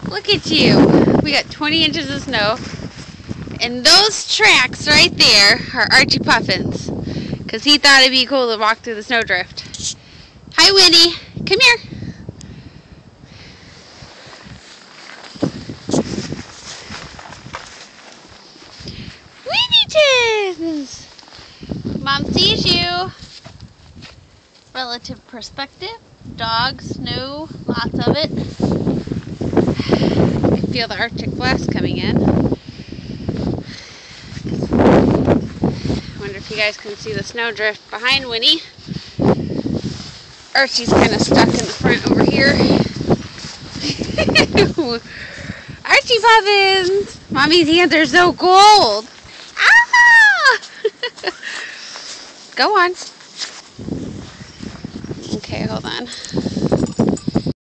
Look at you. We got 20 inches of snow. And those tracks right there are Archie Puffins. Because he thought it'd be cool to walk through the snowdrift. Hi, Winnie. Come here. Winnie-tons! Mom sees you. Relative perspective. Dog, snow, lots of it. I feel the Arctic blast coming in. I wonder if you guys can see the snowdrift behind Winnie. Archie's kind of stuck in the front over here. Archie Puffins! Mommy's hands are so cold. Ah! Go on. Okay, hold on.